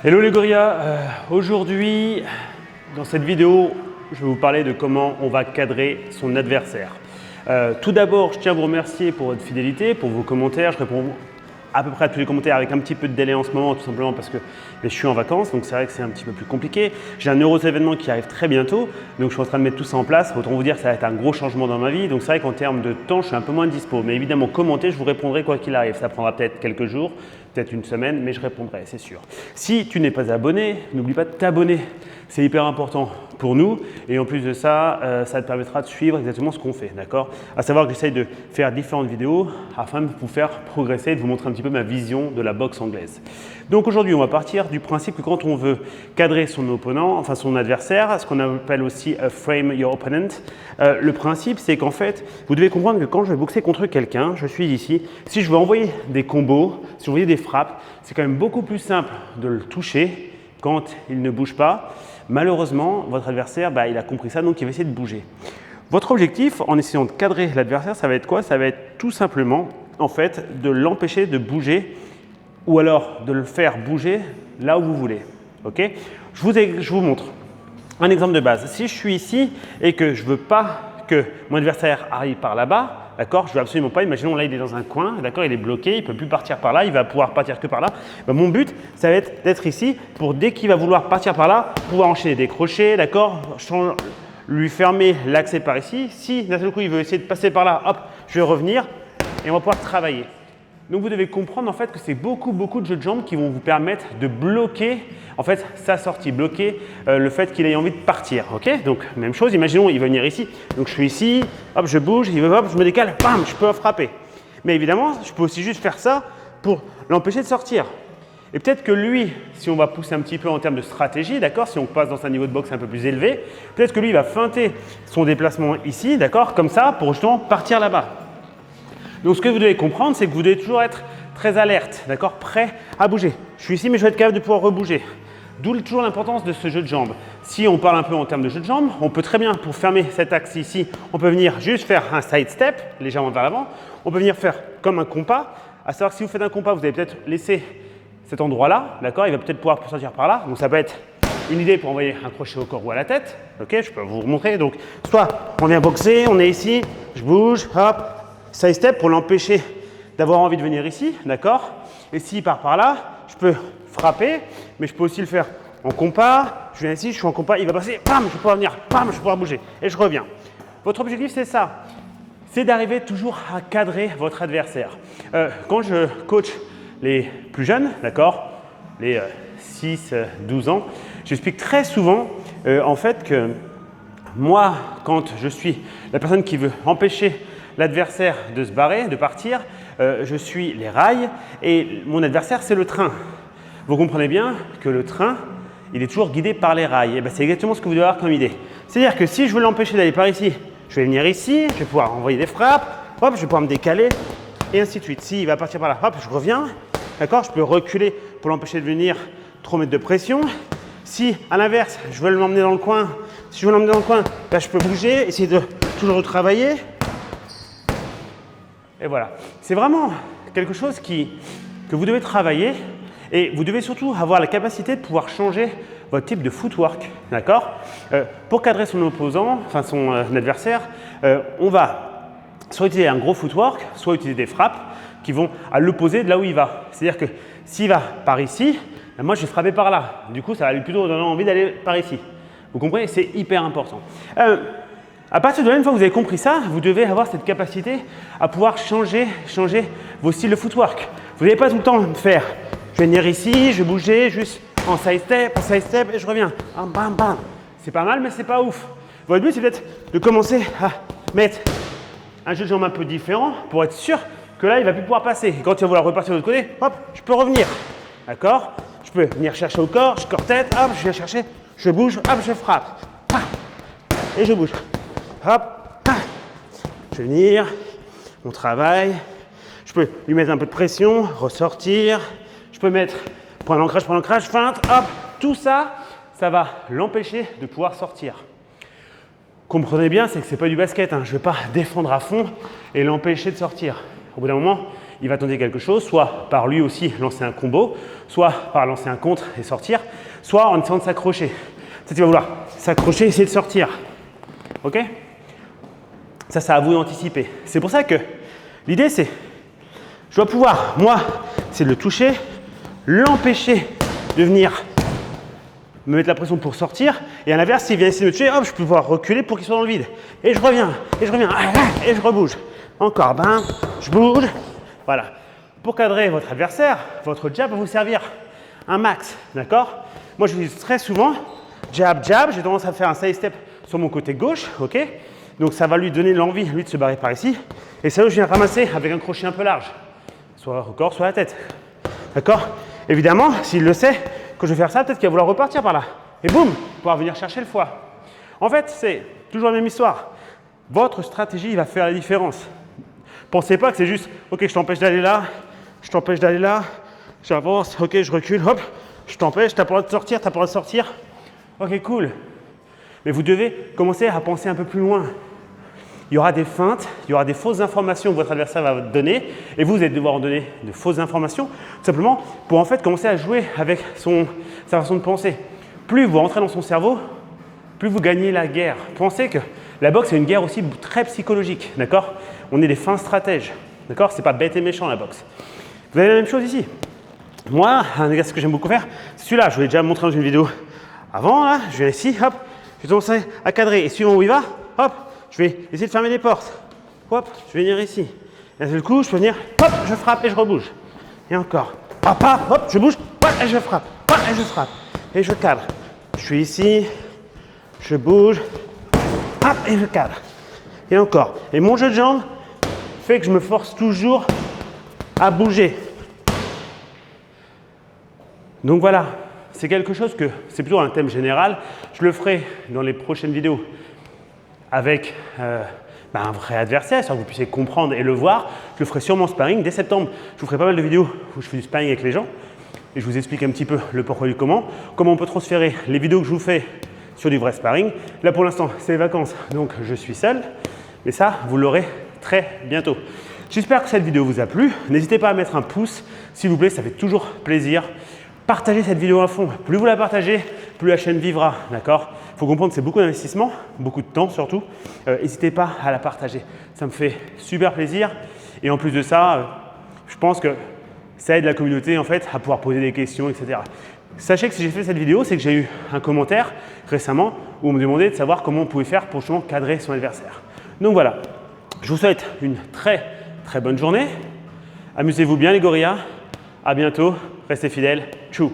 Hello les gorillas, aujourd'hui dans cette vidéo je vais vous parler de comment on va cadrer son adversaire. Tout d'abord je tiens à vous remercier pour votre fidélité, pour vos commentaires. Je réponds à peu près à tous les commentaires avec un petit peu de délai en ce moment, tout simplement parce que je suis en vacances, donc c'est vrai que c'est un petit peu plus compliqué. J'ai un heureux événement qui arrive très bientôt, donc je suis en train de mettre tout ça en place. Autant vous dire que ça va être un gros changement dans ma vie, donc c'est vrai qu'en termes de temps je suis un peu moins dispo, mais évidemment commentez, je vous répondrai quoi qu'il arrive. Ça prendra peut-être quelques jours, peut-être une semaine, mais je répondrai, c'est sûr. Si tu n'es pas abonné, n'oublie pas de t'abonner, c'est hyper important pour nous et en plus de ça, ça te permettra de suivre exactement ce qu'on fait, d'accord? À savoir que j'essaye de faire différentes vidéos afin de vous faire progresser et de vous montrer un petit peu ma vision de la boxe anglaise. Donc aujourd'hui, on va partir du principe que quand on veut cadrer son opponent, enfin son adversaire, ce qu'on appelle aussi frame your opponent, le principe c'est qu'en fait, vous devez comprendre que quand je vais boxer contre quelqu'un, je suis ici, si je veux envoyer des combos, si je veux envoyer des frappes, c'est quand même beaucoup plus simple de le toucher quand il ne bouge pas. Malheureusement, votre adversaire, il a compris ça, donc il va essayer de bouger. Votre objectif, en essayant de cadrer l'adversaire, ça va être quoi? Ça va être tout simplement, en fait, de l'empêcher de bouger ou alors de le faire bouger là où vous voulez. Okay? Je vous montre un exemple de base. Si je suis ici et que je ne veux pas que mon adversaire arrive par là-bas, d'accord, je ne veux absolument pas, imaginons là il est dans un coin, d'accord, il est bloqué, il ne peut plus partir par là, il va pouvoir partir que par là. Mon but, ça va être d'être ici pour dès qu'il va vouloir partir par là, pouvoir enchaîner des crochets, d'accord, lui fermer l'accès par ici. Si d'un seul coup il veut essayer de passer par là, hop, je vais revenir et on va pouvoir travailler. Donc vous devez comprendre en fait que c'est beaucoup de jeux de jambes qui vont vous permettre de bloquer en fait sa sortie, bloquer le fait qu'il ait envie de partir. Ok? Donc même chose, imaginons il veut venir ici, donc je suis ici, hop je bouge, il veut hop je me décale, bam, je peux frapper. Mais évidemment je peux aussi juste faire ça pour l'empêcher de sortir. Et peut-être que lui, si on va pousser un petit peu en termes de stratégie, d'accord, si on passe dans un niveau de boxe un peu plus élevé, peut-être que lui il va feinter son déplacement ici, d'accord, comme ça pour justement partir là-bas. Donc ce que vous devez comprendre, c'est que vous devez toujours être très alerte, d'accord, prêt à bouger. Je suis ici, mais je vais être capable de pouvoir rebouger. D'où toujours l'importance de ce jeu de jambes. Si on parle un peu en termes de jeu de jambes, on peut très bien, pour fermer cet axe ici, on peut venir juste faire un side step, légèrement vers l'avant. On peut venir faire comme un compas. À savoir que si vous faites un compas, vous allez peut-être laisser cet endroit-là, d'accord, il va peut-être pouvoir sortir par là. Donc ça peut être une idée pour envoyer un crochet au corps ou à la tête. Ok, je peux vous remontrer. Donc soit on vient boxer, on est ici, je bouge, hop. Side step pour l'empêcher d'avoir envie de venir ici, d'accord? Et s'il part par là, je peux frapper, mais je peux aussi le faire en compas. Je viens ici, je suis en compas, il va passer, bam, je vais pouvoir venir, bam, je vais pouvoir bouger et je reviens. Votre objectif, c'est ça, c'est d'arriver toujours à cadrer votre adversaire. Quand je coach les plus jeunes, d'accord, les 6-12 ans, j'explique très souvent en fait que moi, quand je suis la personne qui veut empêcher l'adversaire de se barrer, de partir, je suis les rails et mon adversaire, c'est le train. Vous comprenez bien que le train, il est toujours guidé par les rails. Et c'est exactement ce que vous devez avoir comme idée. C'est-à-dire que si je veux l'empêcher d'aller par ici, je vais venir ici, je vais pouvoir envoyer des frappes, hop, je vais pouvoir me décaler et ainsi de suite. S'il va partir par là, hop, je reviens, d'accord, je peux reculer pour l'empêcher de venir trop mettre de pression. Si, à l'inverse, je veux l'emmener dans le coin, je peux bouger, essayer de toujours retravailler. Et voilà, c'est vraiment quelque chose que vous devez travailler et vous devez surtout avoir la capacité de pouvoir changer votre type de footwork, d'accord? Pour cadrer son opposant, enfin son adversaire, on va soit utiliser un gros footwork, soit utiliser des frappes qui vont à l'opposé de là où il va. C'est-à-dire que s'il va par ici, moi je vais frapper par là. Du coup, ça va lui plutôt donner envie d'aller par ici. Vous comprenez? C'est hyper important. À partir de là, une fois que vous avez compris ça, vous devez avoir cette capacité à pouvoir changer vos styles de footwork. Vous n'allez pas tout le temps faire. Je vais venir ici, je vais bouger juste en side step et je reviens. Bam, bam. C'est pas mal, mais c'est pas ouf. Votre but, c'est peut-être de commencer à mettre un jeu de jambes un peu différent pour être sûr que là, il va plus pouvoir passer. Et quand il va vouloir repartir de l'autre côté, hop, je peux revenir. D'accord? Je peux venir chercher au corps, je corps-tête, hop, je viens chercher, je bouge, hop, je frappe. Et je bouge. Hop, je vais venir, on travaille, je peux lui mettre un peu de pression, ressortir, je peux mettre point d'ancrage, feinte, hop, tout ça, ça va l'empêcher de pouvoir sortir. Comprenez bien, c'est que ce n'est pas du basket, hein. Je ne vais pas défendre à fond et l'empêcher de sortir. Au bout d'un moment, il va tenter quelque chose, soit par lui aussi lancer un combo, soit par lancer un contre et sortir, soit en essayant de s'accrocher. Il va vouloir s'accrocher, essayer de sortir. Ok? Ça, c'est à vous d'anticiper. C'est pour ça que l'idée, c'est, je dois pouvoir, moi, c'est de le toucher, l'empêcher de venir me mettre la pression pour sortir. Et à l'inverse, s'il vient essayer de me tuer, hop, je peux pouvoir reculer pour qu'il soit dans le vide. Et je reviens, et je rebouge. Encore, bam, je bouge. Voilà. Pour cadrer votre adversaire, votre jab va vous servir un max. D'accord? Moi, je l'utilise très souvent. Jab, jab. J'ai tendance à faire un side step sur mon côté gauche. Ok? Donc, ça va lui donner l'envie, lui, de se barrer par ici. Et ça, je viens ramasser avec un crochet un peu large. Soit au corps, soit à la tête. D'accord? Évidemment, s'il le sait, quand je vais faire ça, peut-être qu'il va vouloir repartir par là. Et boum, pouvoir venir chercher le foie. En fait, c'est toujours la même histoire. Votre stratégie va faire la différence. Pensez pas que c'est juste, ok, je t'empêche d'aller là, je t'empêche d'aller là, j'avance, ok, je recule, hop, je t'empêche, t'as pas le droit de sortir, t'as pas le droit de sortir. Ok, cool. Mais vous devez commencer à penser un peu plus loin. Il y aura des feintes, il y aura des fausses informations que votre adversaire va vous donner et vous allez devoir en donner de fausses informations, tout simplement pour en fait commencer à jouer avec sa façon de penser. Plus vous rentrez dans son cerveau, plus vous gagnez la guerre. Pensez que la boxe est une guerre aussi très psychologique, d'accord? On est des fins stratèges, d'accord? C'est pas bête et méchant la boxe. Vous avez la même chose ici. Moi, un exercice que j'aime beaucoup faire, c'est celui-là. Je vous l'ai déjà montré dans une vidéo avant, là. Je viens ici, hop, je vais commencer à cadrer et suivant où il va, hop, je vais essayer de fermer les portes. Hop, je vais venir ici. Et d'un seul coup, je peux venir, hop, je frappe et je rebouge. Et encore. Hop, hop, je bouge, hop, et je frappe, hop, et je frappe. Et je cadre. Je suis ici, je bouge, hop, et je cadre. Et encore. Et mon jeu de jambes fait que je me force toujours à bouger. Donc voilà, c'est quelque chose que, c'est plutôt un thème général. Je le ferai dans les prochaines vidéos avec un vrai adversaire, histoire que vous puissiez comprendre et le voir. Je le ferai sûrement en sparring. Dès septembre, je vous ferai pas mal de vidéos où je fais du sparring avec les gens. Et je vous explique un petit peu le pourquoi du comment on peut transférer les vidéos que je vous fais sur du vrai sparring. Là, pour l'instant, c'est les vacances, donc je suis seul. Mais ça, vous l'aurez très bientôt. J'espère que cette vidéo vous a plu. N'hésitez pas à mettre un pouce, s'il vous plaît, ça fait toujours plaisir. Partagez cette vidéo à fond. Plus vous la partagez, plus la chaîne vivra, d'accord? Il faut comprendre que c'est beaucoup d'investissement, beaucoup de temps surtout. N'hésitez pas à la partager. Ça me fait super plaisir. Et en plus de ça, je pense que ça aide la communauté en fait à pouvoir poser des questions, etc. Sachez que si j'ai fait cette vidéo, c'est que j'ai eu un commentaire récemment où on me demandait de savoir comment on pouvait faire pour justement cadrer son adversaire. Donc voilà, je vous souhaite une très très bonne journée. Amusez-vous bien les gorillas. À bientôt. Restez fidèles. Tchou.